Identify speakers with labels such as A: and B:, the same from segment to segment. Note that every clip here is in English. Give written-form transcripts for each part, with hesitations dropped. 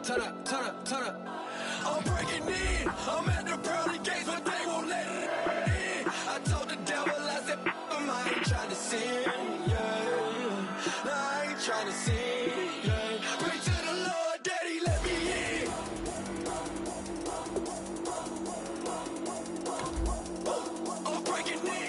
A: Turn up. I'm breaking in. I'm at the pearly gates, but they won't let it in. I told the devil, I said, I ain't trying to sin, yeah. No, I ain't trying to sin, yeah. Pray to the Lord, Daddy, let me in. I'm breaking in.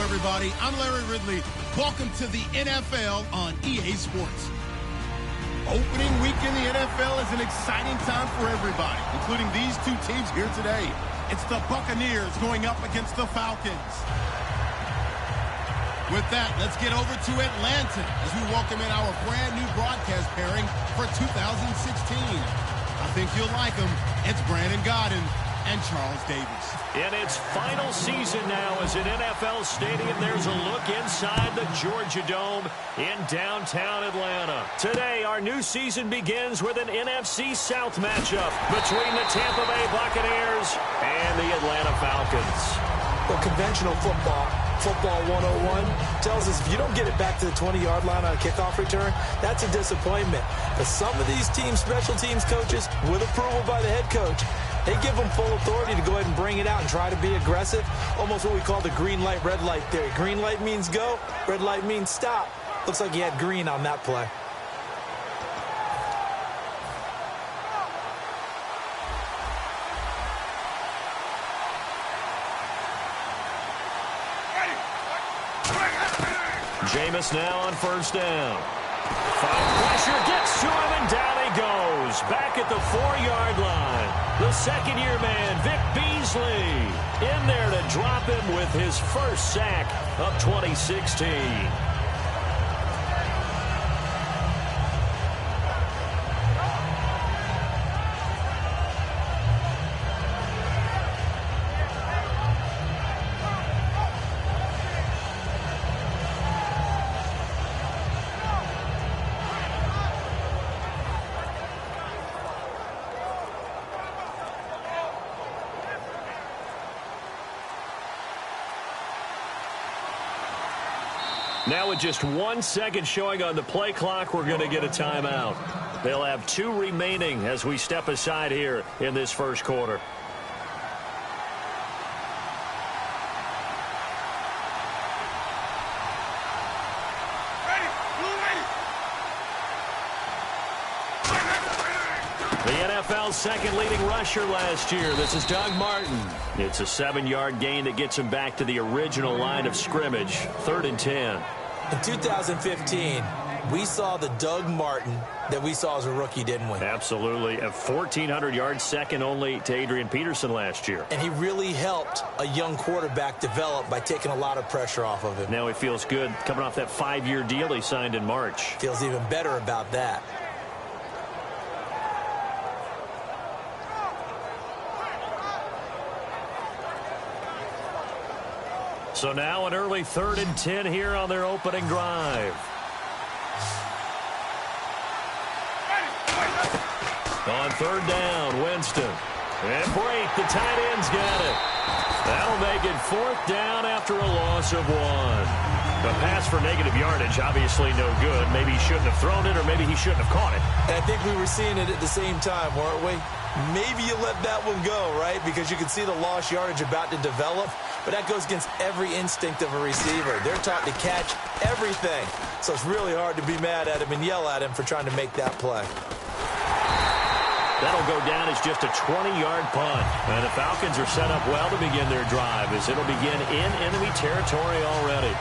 B: Everybody, I'm Larry Ridley. Welcome to the NFL on EA Sports. Opening week in the NFL is an exciting time for everybody, including these two teams here today. It's the Buccaneers going up against the Falcons. With that, let's get over to Atlanta as we welcome in our brand new broadcast pairing for 2016. I think you'll like them. It's Brandon Gaudin and Charles Davis.
C: In its final season now as an NFL stadium, there's a look inside the Georgia Dome in downtown Atlanta. Today, our new season begins with an NFC South matchup between the Tampa Bay Buccaneers and the Atlanta Falcons.
D: Well, conventional football 101 tells us if you don't get it back to the 20-yard line on a kickoff return, that's a disappointment. But some of these teams, special teams coaches, with approval by the head coach, they give them full authority to go ahead and bring it out and try to be aggressive. Almost what we call the green light, red light theory. Green light means go, red light means stop. Looks like he had green on that play.
C: Jameis now on first down. Find pressure, gets to him, and down he goes. Back at the 4-yard line. The second-year man, Vic Beasley, in there to drop him with his first sack of 2016. Now with just 1 second showing on the play clock, we're going to get a timeout. They'll have 2 remaining as we step aside here in this first quarter. The NFL NFL's second leading rusher last year. This is Doug Martin. It's a 7-yard gain that gets him back to the original line of scrimmage. 3rd and 10.
D: In 2015, we saw the Doug Martin that we saw as a rookie, didn't we?
C: Absolutely. A 1,400 yards, second only to Adrian Peterson last year.
D: And he really helped a young quarterback develop by taking a lot of pressure off of him.
C: Now he feels good coming off that 5-year deal he signed in March.
D: Feels even better about that.
C: So now an early 3rd and 10 here on their opening drive. On 3rd down, Winston. And Brate, the tight end's got it. That'll make it 4th down after a loss of 1. A pass for negative yardage, obviously no good. Maybe he shouldn't have thrown it, or maybe he shouldn't have caught it.
D: And I think we were seeing it at the same time, weren't we? Maybe you let that one go, right? Because you can see the lost yardage about to develop. But that goes against every instinct of a receiver. They're taught to catch everything. So it's really hard to be mad at him and yell at him for trying to make that play.
C: That'll go down as just a 20-yard punt. And the Falcons are set up well to begin their drive, as it'll begin in enemy territory already.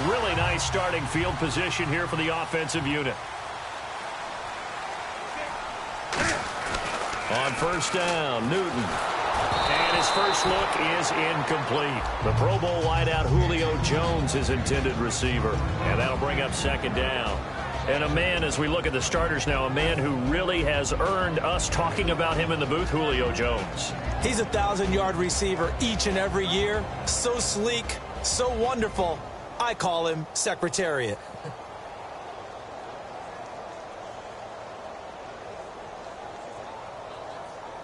C: Really nice starting field position here for the offensive unit. On 1st down, Newton. And his first look is incomplete. The Pro Bowl wideout Julio Jones, his intended receiver. And that'll bring up 2nd down. And a man, as we look at the starters now, a man who really has earned us talking about him in the booth, Julio Jones.
D: He's a 1,000-yard receiver each and every year. So sleek, so wonderful. I call him Secretariat.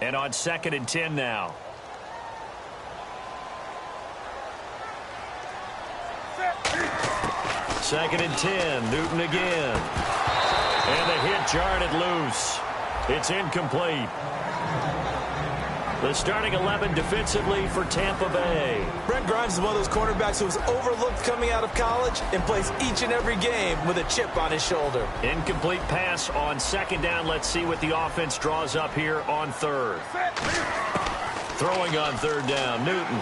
C: And on 2nd and 10 now. Second and 10, Newton again. And the hit jarred it loose. It's incomplete. The starting 11 defensively for Tampa Bay.
D: Brent Grimes is one of those cornerbacks who was overlooked coming out of college and plays each and every game with a chip on his shoulder.
C: Incomplete pass on 2nd down. Let's see what the offense draws up here on 3rd. Throwing on 3rd down, Newton.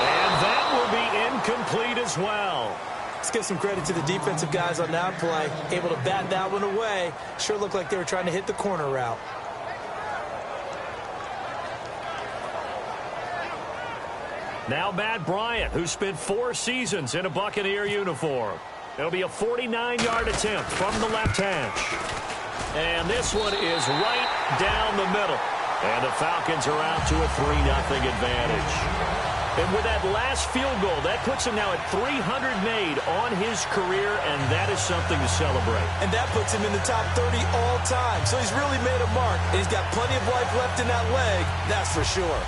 C: And that will be incomplete as well.
D: Let's give some credit to the defensive guys on that play. Able to bat that one away. Sure looked like they were trying to hit the corner route.
C: Now Matt Bryant, who spent 4 seasons in a Buccaneer uniform. It'll be a 49-yard attempt from the left hash. And this one is right down the middle. And the Falcons are out to a 3-0 advantage. And with that last field goal, that puts him now at 300 made on his career, and that is something to celebrate.
D: And that puts him in the top 30 all time. So he's really made a mark, and he's got plenty of life left in that leg, that's for sure.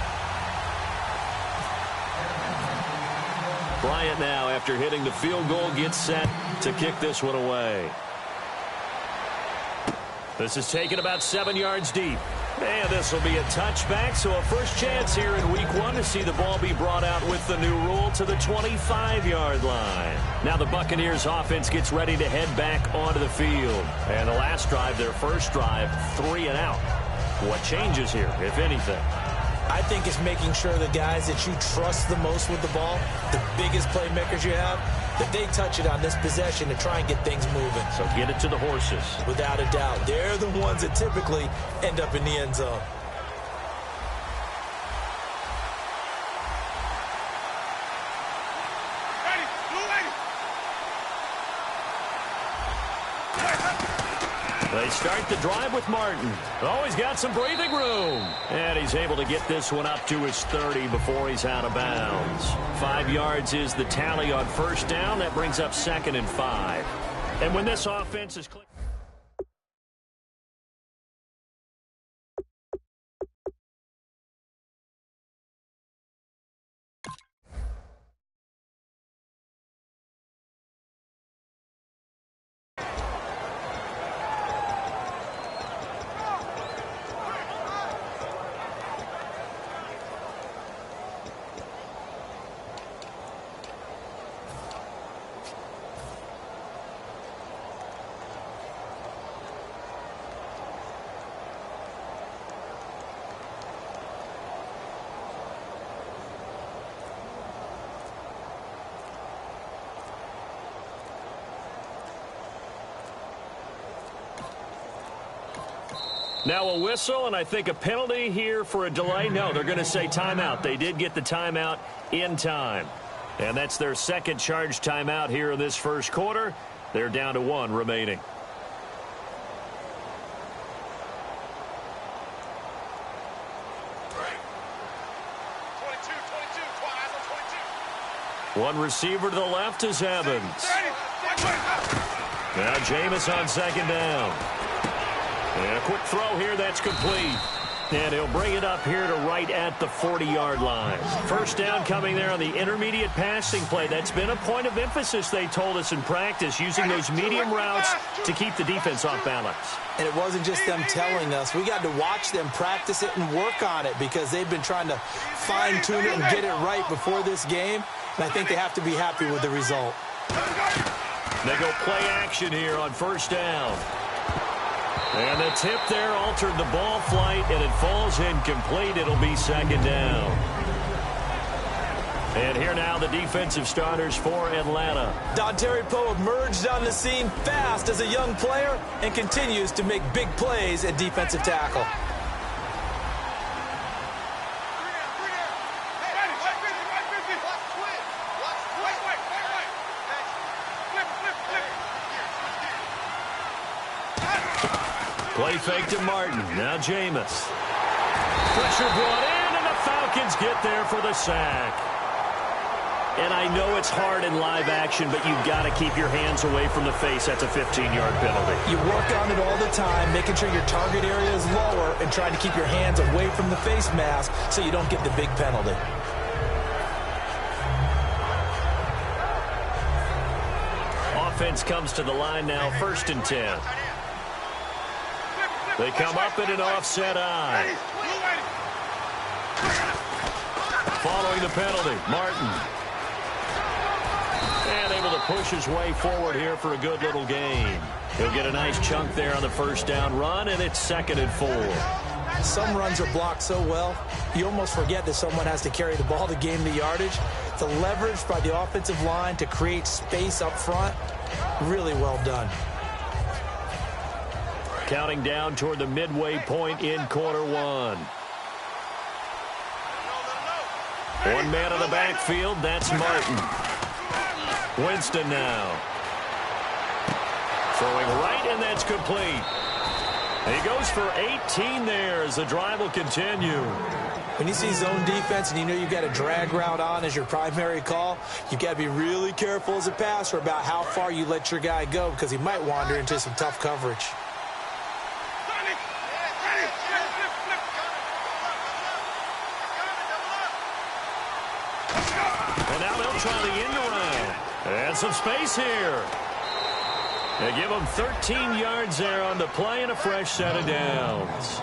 C: Bryant now, after hitting the field goal, gets set to kick this one away. This is taken about 7 yards deep. And this will be a touchback, so a first chance here in week 1 to see the ball be brought out with the new rule to the 25-yard line. Now the Buccaneers offense gets ready to head back onto the field. And the last drive, their first drive, 3 and out. What changes here, if anything?
D: I think it's making sure the guys that you trust the most with the ball, the biggest playmakers you have, that they touch it on this possession to try and get things moving.
C: So get it to the horses.
D: Without a doubt. They're the ones that typically end up in the end zone.
C: They start the drive with Martin. Oh, he's got some breathing room. And he's able to get this one up to his 30 before he's out of bounds. 5 yards is the tally on first down. That brings up 2nd and 5. And when this offense is clear. Now a whistle, and I think a penalty here for a delay. No, they're going to say timeout. They did get the timeout in time. And that's their second charge timeout here in this first quarter. They're down to 1 remaining. One receiver to the left is Evans. Now Jameis on second down. And a quick throw here, that's complete. And he'll bring it up here to right at the 40-yard line. First down coming there on the intermediate passing play. That's been a point of emphasis, they told us in practice, using those medium routes to keep the defense off balance.
D: And it wasn't just them telling us. We got to watch them practice it and work on it because they've been trying to fine-tune it and get it right before this game. And I think they have to be happy with the result.
C: They go play action here on first down. And the tip there altered the ball flight, and it falls incomplete. It'll be second down. And here now the defensive starters for Atlanta.
D: Dontari Poe emerged on the scene fast as a young player and continues to make big plays at defensive tackle.
C: Play fake to Martin. Now Jameis. Pressure brought in, and the Falcons get there for the sack. And I know it's hard in live action, but you've got to keep your hands away from the face. That's a 15-yard penalty.
D: You work on it all the time, making sure your target area is lower and trying to keep your hands away from the face mask so you don't get the big penalty.
C: Offense comes to the line now, 1st and 10. They come up in an offset eye. Following the penalty, Martin. And able to push his way forward here for a good little gain. He'll get a nice chunk there on the first down run, and it's 2nd and 4.
D: Some runs are blocked so well, you almost forget that someone has to carry the ball to gain the yardage. The leverage by the offensive line to create space up front, really well done.
C: Counting down toward the midway point in quarter 1. One man in the backfield, that's Martin. Winston now. Throwing right, and that's complete. He goes for 18 there as the drive will continue.
D: When you see zone defense and you know you've got a drag route on as your primary call, you've got to be really careful as a passer about how far you let your guy go because he might wander into some tough coverage.
C: And now they'll try the end around. And some space here. They give him 13 yards there on the play and a fresh set of downs.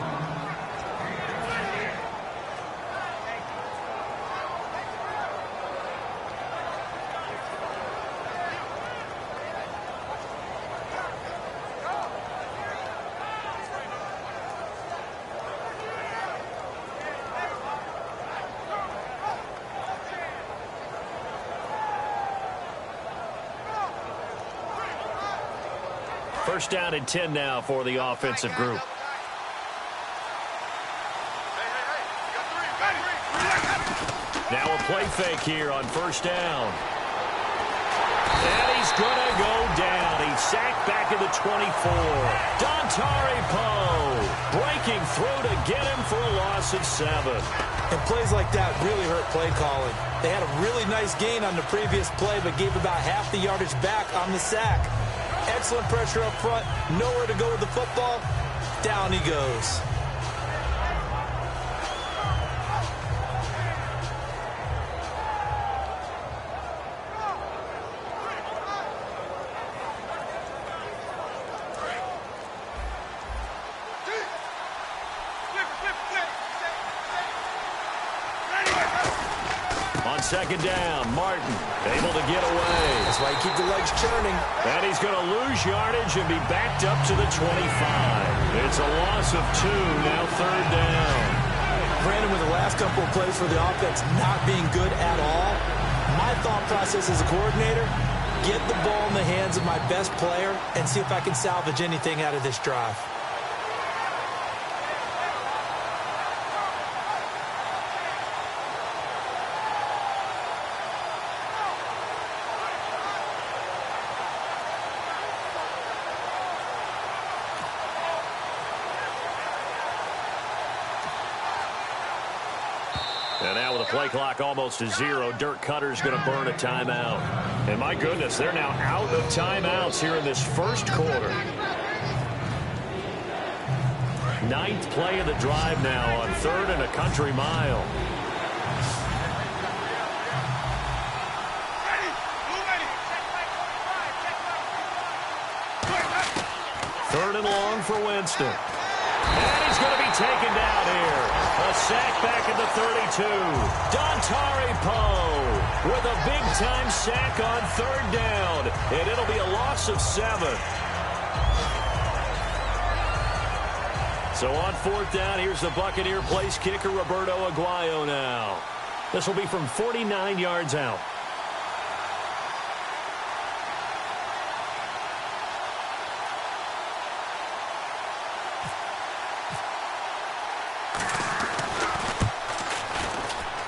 C: First down and 10 now for the offensive group. Now a play fake here on first down. And he's going to go down. He's sacked back at the 24. Dontari Poe breaking through to get him for a loss of 7.
D: And plays like that really hurt play calling. They had a really nice gain on the previous play, but gave about half the yardage back on the sack. Excellent pressure up front. Nowhere to go with the football. Down he goes.
C: Second down, Martin able to get away.
D: That's why you keep the legs churning.
C: And he's going to lose yardage and be backed up to the 25. It's a loss of 2, now 3rd down.
D: Brandon, with the last couple of plays for the offense not being good at all, my thought process as a coordinator, get the ball in the hands of my best player and see if I can salvage anything out of this drive.
C: play clock almost to 0. Dirk Cutter's going to burn a timeout. And my goodness, they're now out of timeouts here in this first quarter. 9th play of the drive now on 3rd and a country mile. Third and long for Winston. And he's going to be taken down here. A sack back at the 32. Dontari Poe with a big-time sack on 3rd down. And it'll be a loss of 7. So on 4th down, here's the Buccaneer place kicker, Roberto Aguayo now. This will be from 49 yards out.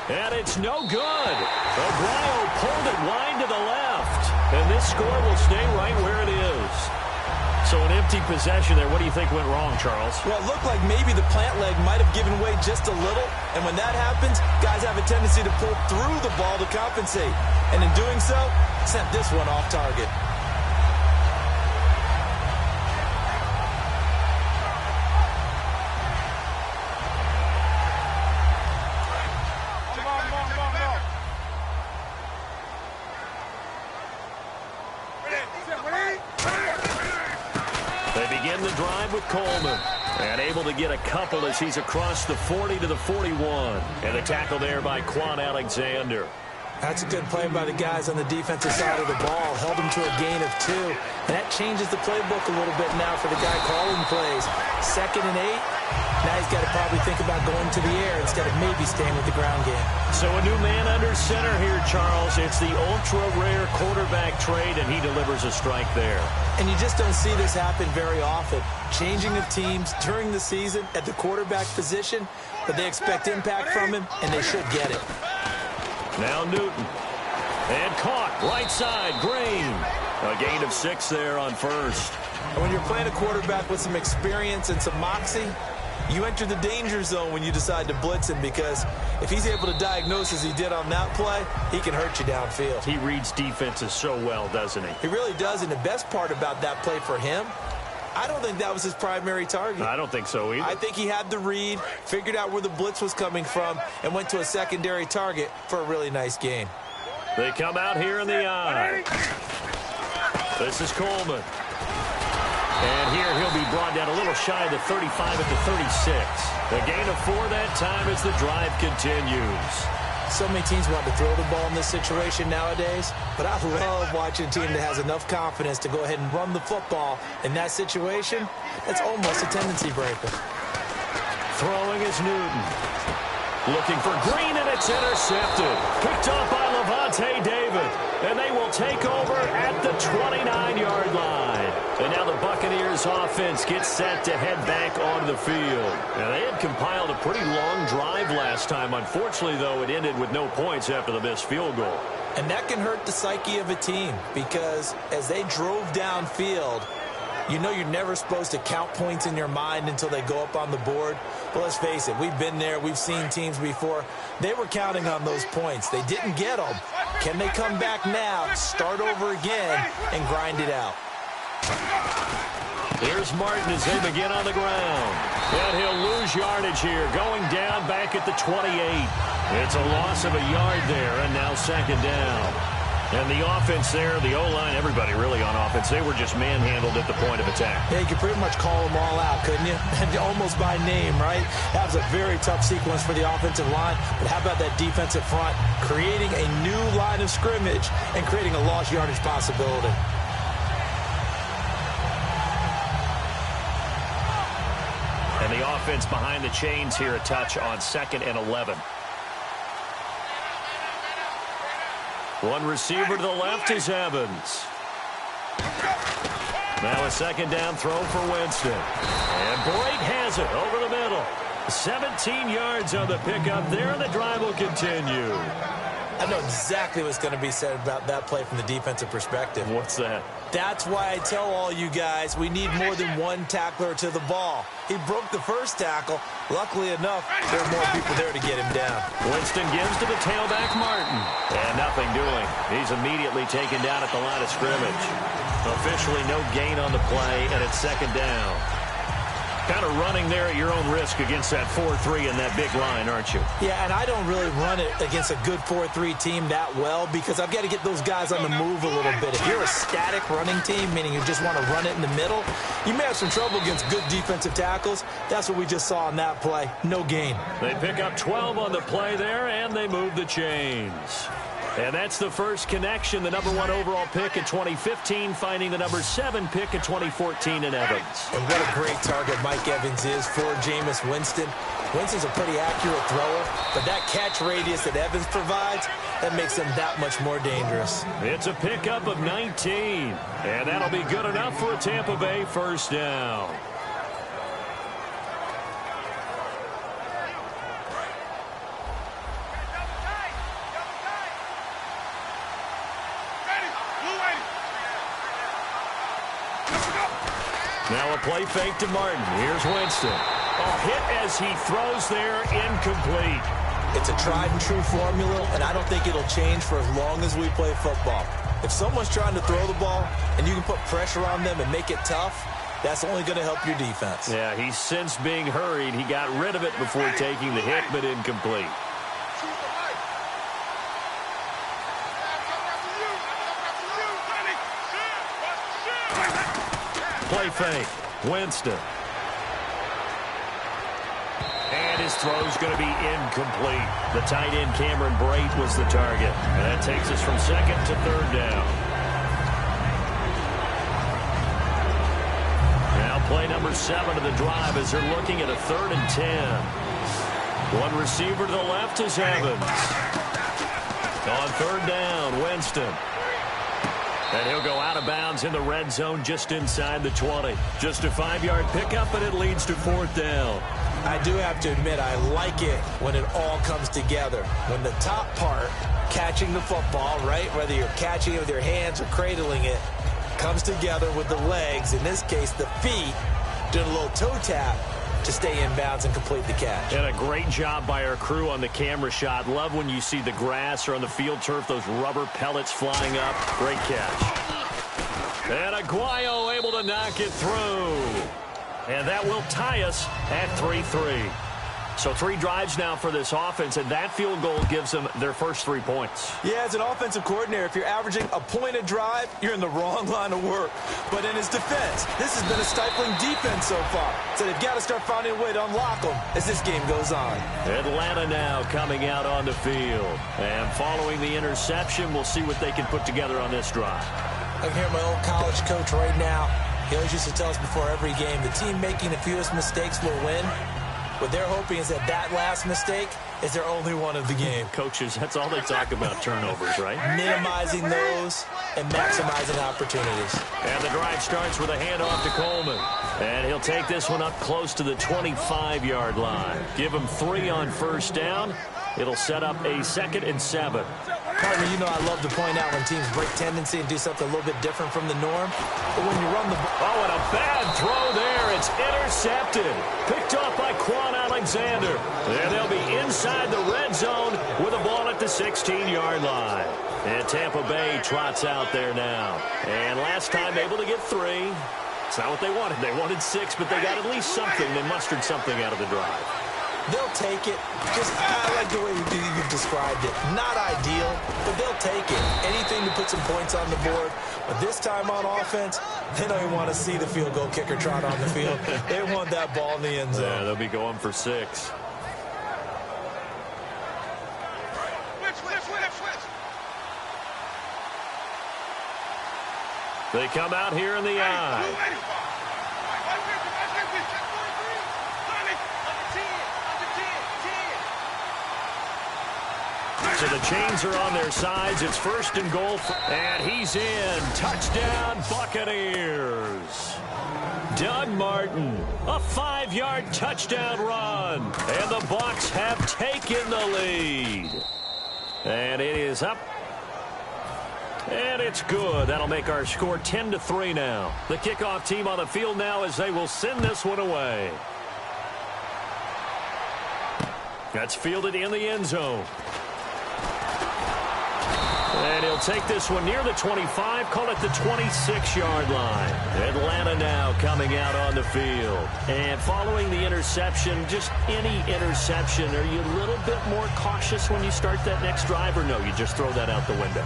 C: And it's no good. Aguayo pulled it wide to the left. And this score will stay right where it is. So an empty possession there. What do you think went wrong, Charles?
D: Well, it looked like maybe the plant leg might have given way just a little. And when that happens, guys have a tendency to pull through the ball to compensate. And in doing so, sent this one off target.
C: With Coleman and able to get a couple as he's across the 40 to the 41, and the tackle there by Quan Alexander.
D: That's a good play by the guys on the defensive side of the ball. Held him to a gain of 2, and that changes the playbook a little bit now for the guy calling plays. 2nd and 8. Now he's got to probably think about going to the air instead of maybe staying with the ground game.
C: So a new man under center here, Charles. It's the ultra-rare quarterback trade, and he delivers a strike there.
D: And you just don't see this happen very often. Changing of teams during the season at the quarterback position, but they expect impact from him, and they should get it.
C: Now Newton. And caught right side, Green. A gain of 6 there on 1st.
D: And when you're playing a quarterback with some experience and some moxie, you enter the danger zone when you decide to blitz him, because if he's able to diagnose as he did on that play, he can hurt you downfield.
C: He reads defenses so well, doesn't he?
D: He really does, and the best part about that play for him, I don't think that was his primary target.
C: I don't think so either.
D: I think he had the read, figured out where the blitz was coming from, and went to a secondary target for a really nice gain.
C: They come out here in the eye. This is Coleman. And here he'll be brought down a little shy of the 35 at the 36. A gain of 4 that time as the drive continues.
D: So many teams want to throw the ball in this situation nowadays, but I love watching a team that has enough confidence to go ahead and run the football. In that situation, that's almost a tendency breaker.
C: Throwing is Newton. Looking for Green, and it's intercepted. Picked off by Levante David. And they will take over at the 29-yard line. And now the Buccaneers offense gets set to head back onto the field. Now, they had compiled a pretty long drive last time. Unfortunately, though, it ended with no points after the missed field goal.
D: And that can hurt the psyche of a team, because as they drove downfield, you know you're never supposed to count points in your mind until they go up on the board. But let's face it, we've been there. We've seen teams before. They were counting on those points. They didn't get them. Can they come back now, start over again, and grind it out?
C: Here's Martin as they begin on the ground. And he'll lose yardage here, going down back at the 28. It's a loss of a yard there, and now 2nd down. And the offense there, the O-line, everybody really on offense, they were just manhandled at the point of attack.
D: Yeah, you could pretty much call them all out, couldn't you? Almost by name, right? That was a very tough sequence for the offensive line. But how about that defensive front creating a new line of scrimmage and creating a lost yardage possibility?
C: And the offense behind the chains here, a touch on 2nd and 11. One receiver to the left is Evans. Now a 2nd down throw for Winston. And Blake has it over the middle. 17 yards on the pickup there, and the drive will continue.
D: I know exactly what's going to be said about that play from the defensive perspective.
C: What's that?
D: That's why I tell all you guys we need more than one tackler to the ball. He broke the first tackle. Luckily enough, there are more people there to get him down.
C: Winston gives to the tailback, Martin. And nothing doing. He's immediately taken down at the line of scrimmage. Officially no gain on the play, and it's second down. Kind of running there at your own risk against that 4-3 and that big line, aren't you?
D: Yeah, and I don't really run it against a good 4-3 team that well because I've got to get those guys on the move a little bit. If you're a static running team, meaning you just want to run it in the middle, you may have some trouble against good defensive tackles. That's what we just saw on that play. No gain.
C: They pick up 12 on the play there, and they move the chains. And that's the first connection, the #1 overall pick in 2015, finding the #7 pick in 2014 in Evans.
D: And what a great target Mike Evans is for Jameis Winston. Winston's a pretty accurate thrower, but that catch radius that Evans provides, that makes him that much more dangerous.
C: It's a pickup of 19, and that'll be good enough for a Tampa Bay first down. Now a play fake to Martin. Here's Winston. A hit as he throws there, incomplete.
D: It's a tried-and-true formula, and I don't think it'll change for as long as we play football. If someone's trying to throw the ball and you can put pressure on them and make it tough, that's only going to help your defense.
C: Yeah, he's since being hurried. He got rid of it before taking the hit, but incomplete. Play fake. Winston. And his throw's going to be incomplete. The tight end, Cameron Brate, was the target. And that takes us from second to third down. Now play #7 of the drive as they're looking at a 3rd and 10. One receiver to the left is Evans. On 3rd down, Winston. And he'll go out of bounds in the red zone just inside the 20. Just a 5-yard pickup, and it leads to 4th down.
D: I do have to admit, I like it when it all comes together. When the top part, catching the football, right, whether you're catching it with your hands or cradling it, comes together with the legs, in this case the feet, doing a little toe tap to stay in bounds and complete the catch.
C: And a great job by our crew on the camera shot. Love when you see the grass or on the field turf, those rubber pellets flying up. Great catch. And Aguayo able to knock it through. And that will tie us at 3-3. So 3 drives now for this offense, and that field goal gives them their first 3 points.
D: Yeah, as an offensive coordinator, if you're averaging a point a drive, you're in the wrong line of work. But in his defense, this has been a stifling defense so far. So they've got to start finding a way to unlock them as this game goes on.
C: Atlanta now coming out on the field. And following the interception, we'll see what they can put together on this drive.
D: I can hear my old college coach right now. He always used to tell us before every game, the team making the fewest mistakes will win. What they're hoping is that last mistake is their only one of the game.
C: Coaches, that's all they talk about, turnovers, right?
D: Minimizing those and maximizing opportunities.
C: And the drive starts with a handoff to Coleman. And he'll take this one up close to the 25-yard line. Give him 3 on first down. It'll set up a 2nd and 7.
D: Partner, you know I love to point out when teams break tendency and do something a little bit different from the norm. But when you run the ball...
C: Oh, and a bad throw there. It's intercepted. Picked off by Quan Alexander. And they'll be inside the red zone with a ball at the 16-yard line. And Tampa Bay trots out there now. And last time able to get 3. It's not what they wanted. They wanted 6, but they got at least something. They mustered something out of the drive.
D: They'll take it. I like the way you've described it. Not ideal, but they'll take it. Anything to put some points on the board. But this time on offense, they don't even want to see the field goal kicker trot on the field. They want that ball in the end zone.
C: Yeah, they'll be going for 6. They come out here in the eye. So the chains are on their sides. It's 1st and goal. And he's in. Touchdown, Buccaneers. Doug Martin, a 5-yard touchdown run. And the Bucs have taken the lead. And it is up. And it's good. That'll make our score 10-3 now. The kickoff team on the field now as they will send this one away. That's fielded in the end zone. And he'll take this one near the 25, call it the 26-yard line. Atlanta now coming out on the field. And following the interception, just any interception, are you a little bit more cautious when you start that next drive, or no, you just throw that out the window?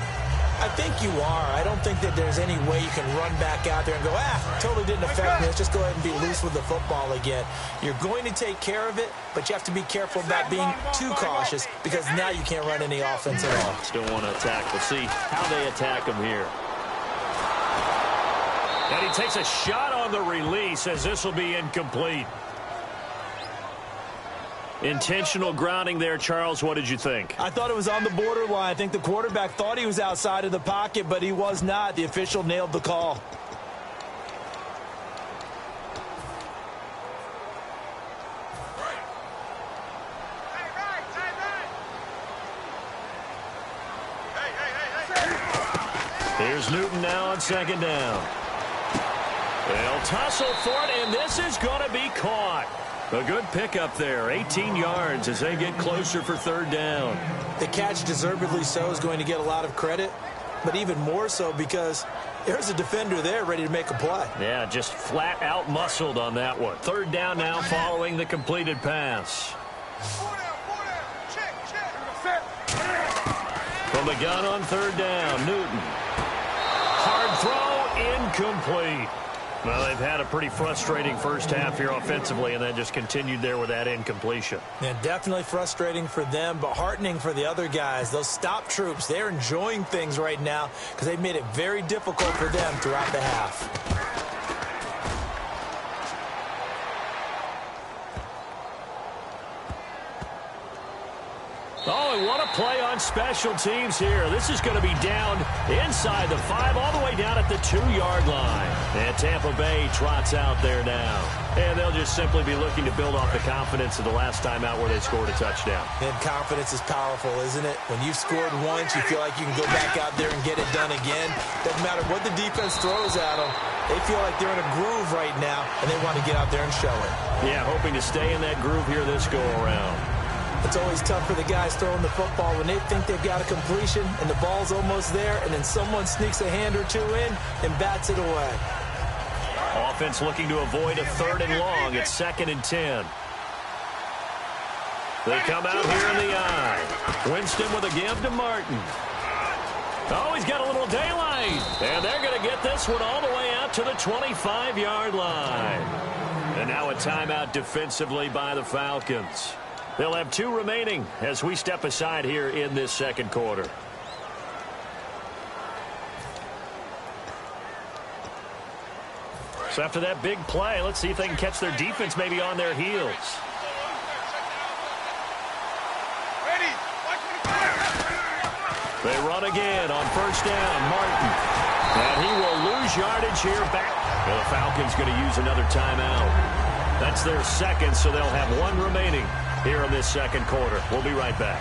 D: I think you are. I don't think that there's any way you can run back out there and go, totally didn't affect me. Let's just go ahead and be loose with the football again. You're going to take care of it, but you have to be careful about being too cautious because now you can't run any offense at all.
C: Still want to attack. We'll see how they attack him here. And he takes a shot on the release as this will be incomplete. Intentional grounding there, Charles. What did you think?
D: I thought it was on the borderline. I think the quarterback thought he was outside of the pocket, but he was not. The official nailed the call.
C: Here's Newton now on second down. They'll tussle for it, and this is going to be caught. A good pickup there, 18 yards as they get closer for third down.
D: The catch, deservedly so, is going to get a lot of credit, but even more so because there's a defender there ready to make a play.
C: Yeah, just flat out muscled on that one. Third down now following the completed pass. From the gun on third down, Newton. Hard throw, incomplete. Well, they've had a pretty frustrating first half here offensively, and then just continued there with that incompletion.
D: Yeah, definitely frustrating for them, but heartening for the other guys. Those stop troops, they're enjoying things right now because they've made it very difficult for them throughout the half.
C: Oh, and what a play on special teams here. This is going to be down inside the 5, all the way down at the 2-yard line. And Tampa Bay trots out there now. And they'll just simply be looking to build off the confidence of the last time out where they scored a touchdown.
D: And confidence is powerful, isn't it? When you've scored once, you feel like you can go back out there and get it done again. Doesn't matter what the defense throws at them. They feel like they're in a groove right now, and they want to get out there and show it.
C: Yeah, hoping to stay in that groove here this go-around.
D: It's always tough for the guys throwing the football when they think they've got a completion and the ball's almost there, and then someone sneaks a hand or two in and bats it away.
C: Offense looking to avoid a third and long. It's 2nd and 10. They come out here in the eye. Winston with a give to Martin. Oh, he's got a little daylight. And they're going to get this one all the way out to the 25-yard line. And now a timeout defensively by the Falcons. They'll have 2 remaining as we step aside here in this second quarter. So after that big play, let's see if they can catch their defense maybe on their heels. They run again on first down. Martin. And he will lose yardage here back. Well, the Falcons going to use another timeout. That's their second, so they'll have 1 remaining here in this second quarter. We'll be right back.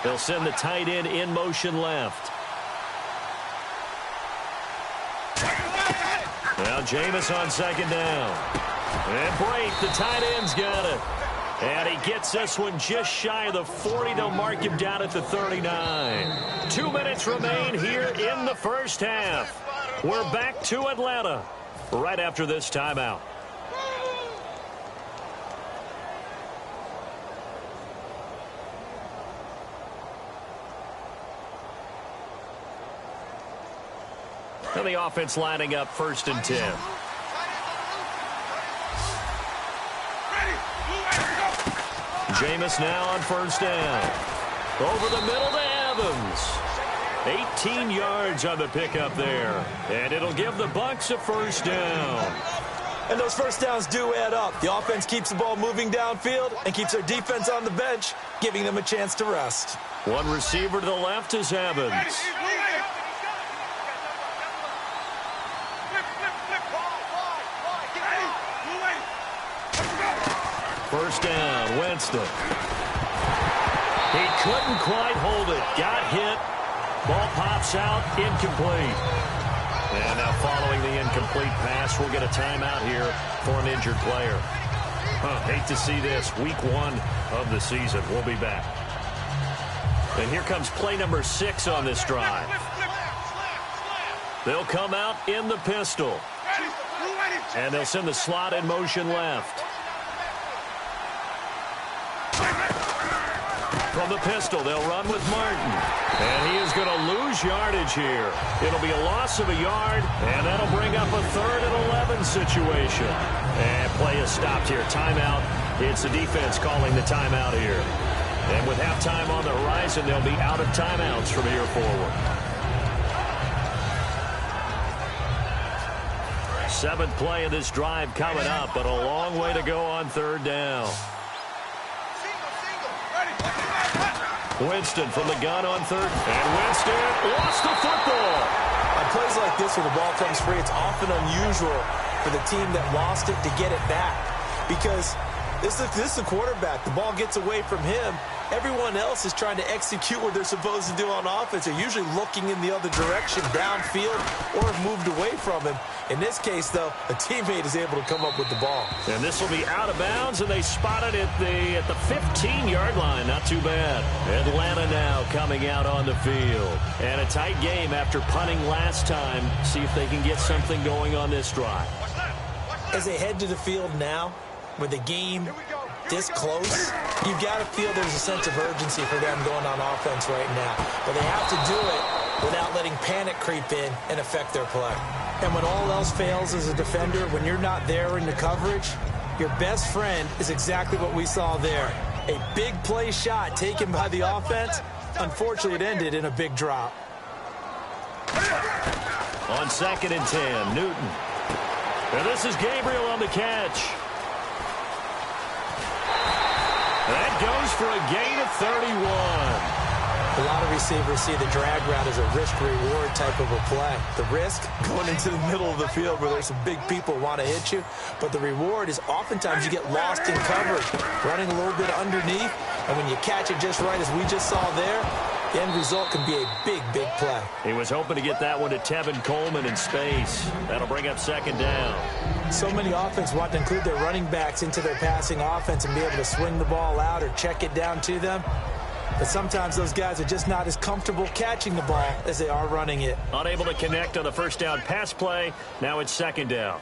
C: They'll send the tight end in motion left. Now Jameis on second down. And Brate, the tight end's got it. And he gets this one just shy of the 40. They'll mark him down at the 39. 2 minutes remain here in the first half. We're back to Atlanta right after this timeout. And the offense lining up 1st and 10. Jameis now on first down. Over the middle to Evans. 18 yards on the pickup there. And it'll give the Bucs a first down.
D: And those first downs do add up. The offense keeps the ball moving downfield and keeps their defense on the bench, giving them a chance to rest.
C: One receiver to the left is Evans. First down, Winston. He couldn't quite hold it. Got hit. Ball pops out, incomplete. And now following the incomplete pass, we'll get a timeout here for an injured player. Hate to see this. Week 1 of the season. We'll be back. And here comes play number 6 on this drive. They'll come out in the pistol. And they'll send the slot in motion left. From the pistol, they'll run with Martin. And he is going to lose yardage here. It'll be a loss of a yard, and that'll bring up a 3rd and 11 situation. And play is stopped here. Timeout. It's the defense calling the timeout here. And with halftime on the horizon, they'll be out of timeouts from here forward. 7th play of this drive coming up, but a long way to go on 3rd down. Winston from the gun on 3rd. And Winston lost the football.
D: On plays like this where the ball comes free, it's often unusual for the team that lost it to get it back. Because this is the quarterback. The ball gets away from him. Everyone else is trying to execute what they're supposed to do on offense. They're usually looking in the other direction, downfield, or have moved away from him. In this case, though, a teammate is able to come up with the ball.
C: And this will be out of bounds, and they spot it at the 15-yard line. Not too bad. Atlanta now coming out on the field. And a tight game after punting last time. See if they can get something going on this drive.
D: As they head to the field now, with the game this close, you've got to feel there's a sense of urgency for them going on offense right now. But they have to do it without letting panic creep in and affect their play. And when all else fails as a defender, when you're not there in the coverage, your best friend is exactly what we saw there. A big play shot taken by the offense. Unfortunately, it ended in a big drop.
C: On 2nd and 10, Newton. And this is Gabriel on the catch. That goes for a gain of 31.
D: A lot of receivers see the drag route as a risk-reward type of a play. The risk, going into the middle of the field where there's some big people who want to hit you. But the reward is oftentimes you get lost in coverage, running a little bit underneath. And when you catch it just right, as we just saw there, the end result can be a big, big play.
C: He was hoping to get that one to Tevin Coleman in space. That'll bring up 2nd down.
D: So many offenses want to include their running backs into their passing offense and be able to swing the ball out or check it down to them. But sometimes those guys are just not as comfortable catching the ball as they are running it.
C: Unable to connect on the first down pass play. Now it's 2nd down.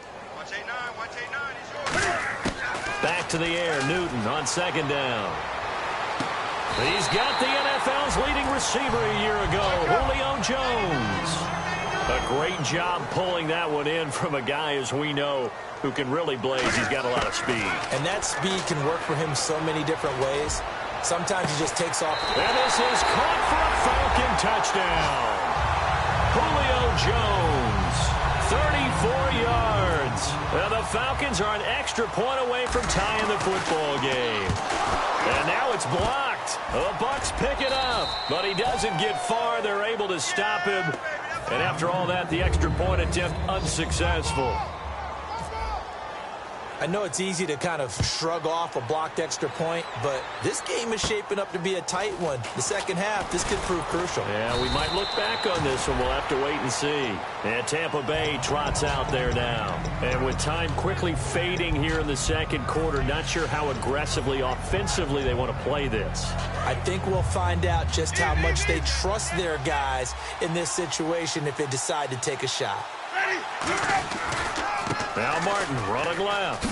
C: Back to the air. Newton on 2nd down. He's got the NFL's leading receiver a year ago, Julio Jones. A great job pulling that one in from a guy, as we know, who can really blaze. He's got a lot of speed.
D: And that speed can work for him so many different ways. Sometimes he just takes off.
C: And this is caught for a Falcon touchdown. Julio Jones, 34 yards. And the Falcons are an extra point away from tying the football game. And now it's blocked. The Bucs pick it up, but he doesn't get far. They're able to stop him. And after all that, the extra point attempt unsuccessful.
D: I know it's easy to kind of shrug off a blocked extra point, but this game is shaping up to be a tight one. The second half, this could prove crucial.
C: Yeah, we might look back on this one. We'll have to wait and see. And Tampa Bay trots out there now. And with time quickly fading here in the second quarter, not sure how aggressively, offensively they want to play this.
D: I think we'll find out just how much they trust their guys in this situation if they decide to take a shot.
C: Now Martin running left.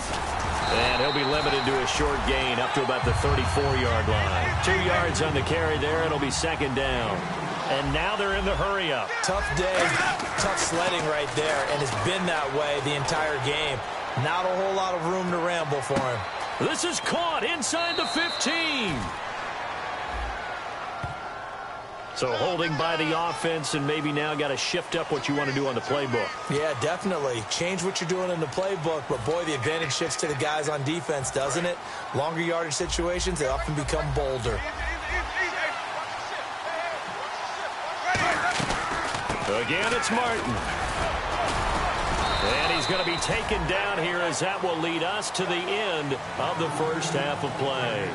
C: And he'll be limited to a short gain up to about the 34-yard line. 2 yards on the carry there. It'll be 2nd down. And now they're in the hurry-up.
D: Tough day, tough sledding right there, and it's been that way the entire game. Not a whole lot of room to ramble for him.
C: This is caught inside the 15. So holding by the offense and maybe now got to shift up what you want to do on the playbook.
D: Yeah, definitely. Change what you're doing in the playbook, but boy, the advantage shifts to the guys on defense, doesn't it? Longer yardage situations, they often become bolder.
C: Again, it's Martin. And he's going to be taken down here as that will lead us to the end of the first half of play.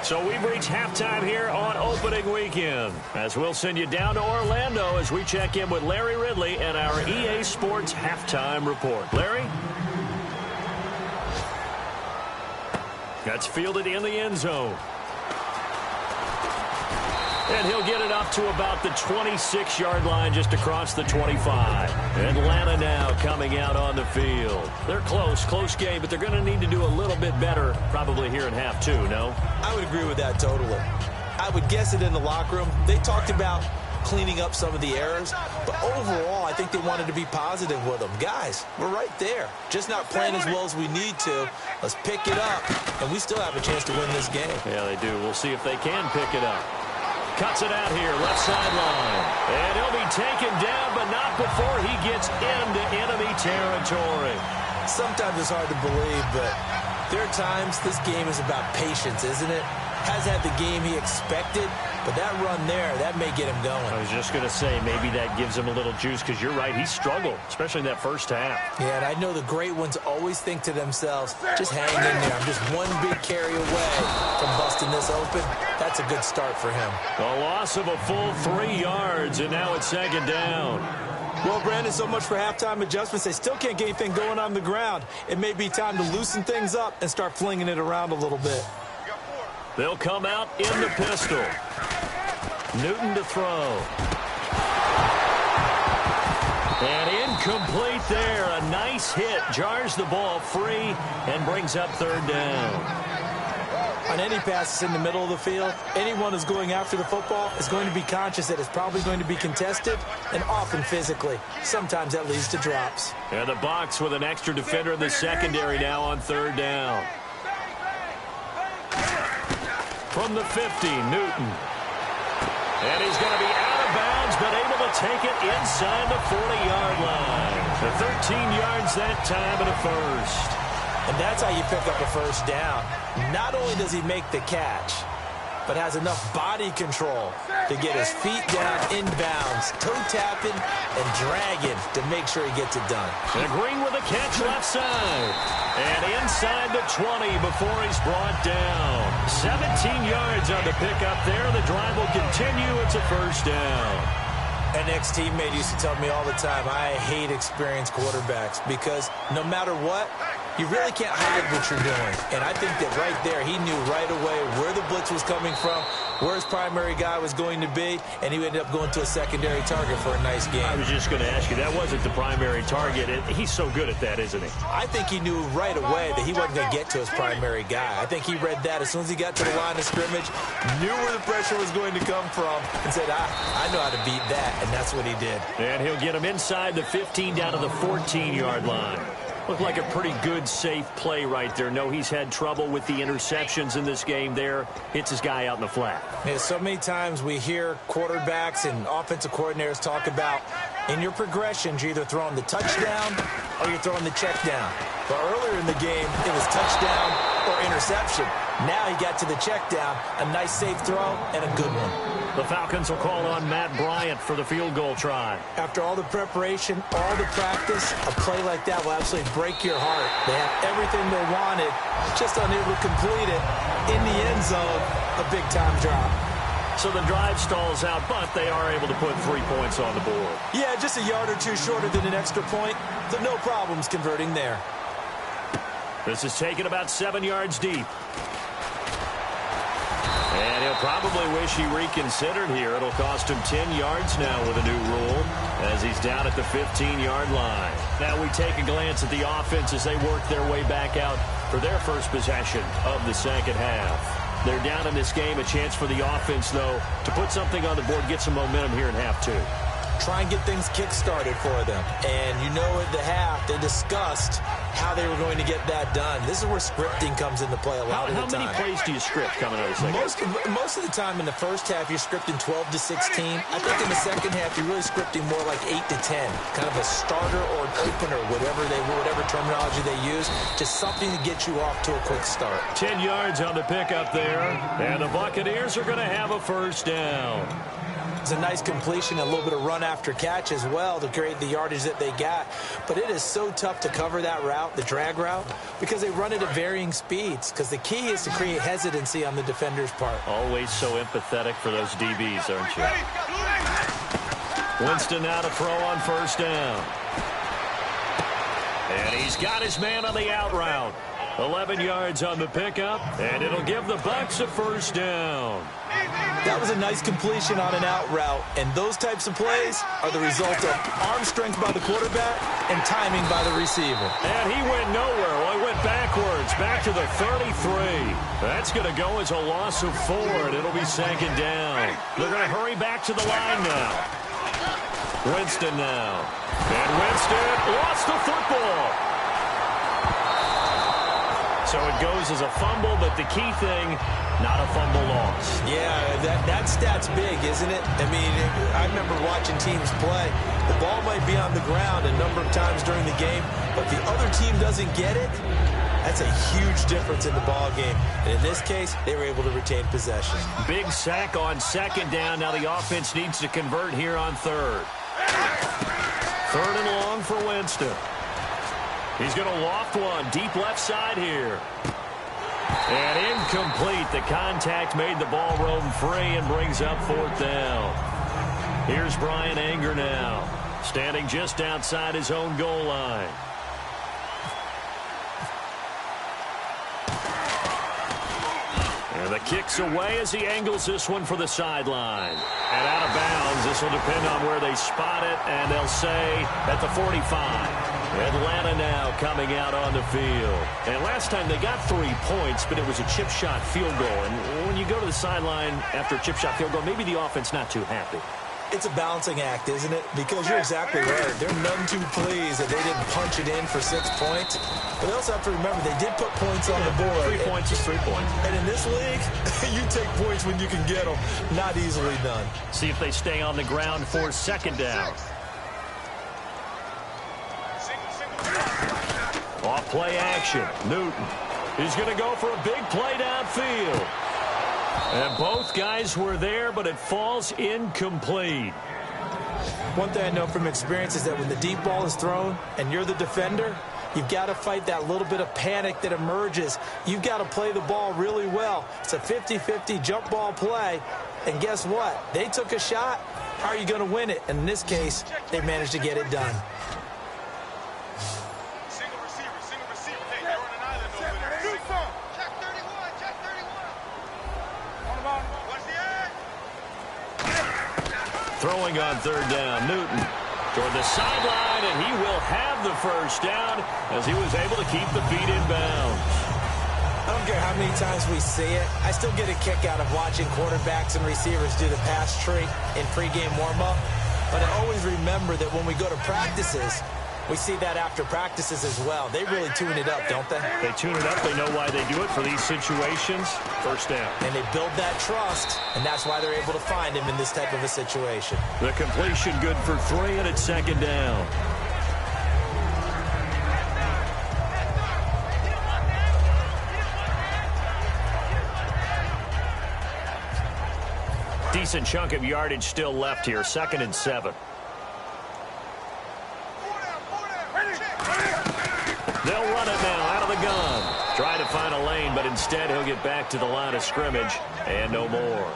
C: So we've reached halftime here on opening weekend, as we'll send you down to Orlando as we check in with Larry Ridley and our EA Sports halftime report. Larry? That's fielded in the end zone. And he'll get it up to about the 26-yard line just across the 25. Atlanta now coming out on the field. They're close game, but they're going to need to do a little bit better probably here in half two, no?
D: I would agree with that totally. I would guess it in the locker room. They talked about cleaning up some of the errors, but overall, I think they wanted to be positive with them. Guys, we're right there. Just not playing as well as we need to. Let's pick it up, and we still have a chance to win this game.
C: Yeah, they do. We'll see if they can pick it up. Cuts it out here, left sideline. And he'll be taken down, but not before he gets into enemy territory.
D: Sometimes it's hard to believe, but there are times this game is about patience, isn't it? Has had the game he expected, but that run there, that may get him going.
C: I was just going to say, maybe that gives him a little juice, because you're right, he struggled, especially in that first half.
D: Yeah, and I know the great ones always think to themselves, just hang in there. I'm just one big carry away from busting this open. That's a good start for him.
C: A loss of a full 3 yards, and now it's second down.
D: Well, Brandon, so much for halftime adjustments. They still can't get anything going on the ground. It may be time to loosen things up and start flinging it around a little bit.
C: They'll come out in the pistol. Newton to throw. And incomplete there. A nice hit. Jars the ball free and brings up third down.
D: On any passes in the middle of the field, anyone who's going after the football is going to be conscious that it's probably going to be contested, and often physically. Sometimes that leads to drops.
C: And the box with an extra defender in the secondary now on third down. From the 50, Newton. And he's going to be out of bounds, but able to take it inside the 40-yard line. The 13 yards that time and a first.
D: And that's how you pick up a first down. Not only does he make the catch, but has enough body control to get his feet down inbounds, toe tapping and dragging to make sure he gets it done.
C: And Green with a catch left side. And inside the 20 before he's brought down. 17 yards on the pickup there. The drive will continue. It's a first down.
D: An ex-teammate used to tell me all the time, I hate experienced quarterbacks because no matter what, you really can't hide what you're doing. And I think that right there, he knew right away where the blitz was coming from, where his primary guy was going to be, and he ended up going to a secondary target for a nice game.
C: I was just going to ask you, that wasn't the primary target. He's so good at that, isn't he?
D: I think he knew right away that he wasn't going to get to his primary guy. I think he read that as soon as he got to the line of scrimmage, knew where the pressure was going to come from, and said, I know how to beat that, and that's what he did.
C: And he'll get him inside the 15 down to the 14-yard line. Looked like a pretty good, safe play right there. No, he's had trouble with the interceptions in this game there. Hits his guy out in the flat.
D: Yeah, so many times we hear quarterbacks and offensive coordinators talk about in your progressions, you're either throwing the touchdown or you're throwing the check down. But earlier in the game, it was touchdown or interception. Now he got to the check down, a nice safe throw and a good one.
C: The Falcons will call on Matt Bryant for the field goal try.
D: After all the preparation, all the practice, a play like that will absolutely break your heart. They had everything they wanted, just unable to complete it. In the end zone, a big-time drop.
C: So the drive stalls out, but they are able to put 3 points on the board.
D: Yeah, just a yard or two shorter than an extra point, so no problems converting there.
C: This is taken about 7 yards deep. And he'll probably wish he reconsidered here. It'll cost him 10 yards now with a new rule as he's down at the 15-yard line. Now we take a glance at the offense as they work their way back out for their first possession of the second half. They're down in this game. A chance for the offense, though, to put something on the board, get some momentum here in half two.
D: try and get things kick-started for them. And you know at the half, they discussed how they were going to get that done. This is where scripting comes into play a lot of the time.
C: How many plays do you script coming out of the second?
D: Most of the time in the first half, you're scripting 12 to 16. I think in the second half, you're really scripting more like 8 to 10. Kind of a starter or an opener, whatever terminology they use. Just something to get you off to a quick start.
C: 10 yards on the pickup there. And the Buccaneers are going to have a first down.
D: It's a nice completion, a little bit of run after catch as well to create the yardage that they got. But it is so tough to cover that route, the drag route, because they run it at varying speeds. Because the key is to create hesitancy on the defender's part.
C: Always so empathetic for those DBs, aren't you? Winston now to throw on first down. And he's got his man on the out route. 11 yards on the pickup, and it'll give the Bucs a first down.
D: That was a nice completion on an out route, and those types of plays are the result of arm strength by the quarterback and timing by the receiver.
C: And he went nowhere. Well, he went backwards, back to the 33. That's going to go as a loss of 4, and it'll be second down. They're going to hurry back to the line now. Winston now. And Winston lost the football. So it goes as a fumble, but the key thing, not a fumble loss.
D: Yeah, that stat's big, isn't it? I mean, I remember watching teams play. The ball might be on the ground a number of times during the game, but the other team doesn't get it. That's a huge difference in the ball game. And in this case, they were able to retain possession.
C: Big sack on second down. Now the offense needs to convert here on third. Third and long for Winston. He's going to loft one deep left side here. And incomplete. The contact made the ball roam free and brings up fourth down. Here's Brian Anger now, standing just outside his own goal line. And the kick's away as he angles this one for the sideline. And out of bounds. This will depend on where they spot it, and they'll say at the 45. Atlanta now coming out on the field. And last time they got 3 points, but it was a chip shot field goal. And when you go to the sideline after a chip shot field goal, maybe the offense not too happy.
D: It's a balancing act, isn't it? Because you're exactly right. They're none too pleased that they didn't punch it in for 6 points. But they also have to remember they did put points on the board.
C: 3 points is 3 points.
D: And in this league, you take points when you can get them. Not easily done.
C: See if they stay on the ground for second down. Off play action. Newton. He's going to go for a big play downfield. And both guys were there, but it falls incomplete.
D: One thing I know from experience is that when the deep ball is thrown and you're the defender, you've got to fight that little bit of panic that emerges. You've got to play the ball really well. It's a 50-50 jump ball play. And guess what? They took a shot. How are you going to win it? And in this case, they managed to get it done.
C: Throwing on third down, Newton toward the sideline, and he will have the first down as he was able to keep the feet in bounds.
D: I don't care how many times we see it. I still get a kick out of watching quarterbacks and receivers do the pass tree in pregame warm-up. But I always remember that when we go to practices, we see that after practices as well. They really tune it up, don't they?
C: They tune it up. They know why they do it for these situations. First down.
D: And they build that trust, and that's why they're able to find him in this type of a situation.
C: The completion good for 3, and it's second down. Decent chunk of yardage still left here. 2nd and 7. They'll run it now out of the gun. Try to find a lane, but instead he'll get back to the line of scrimmage and no more.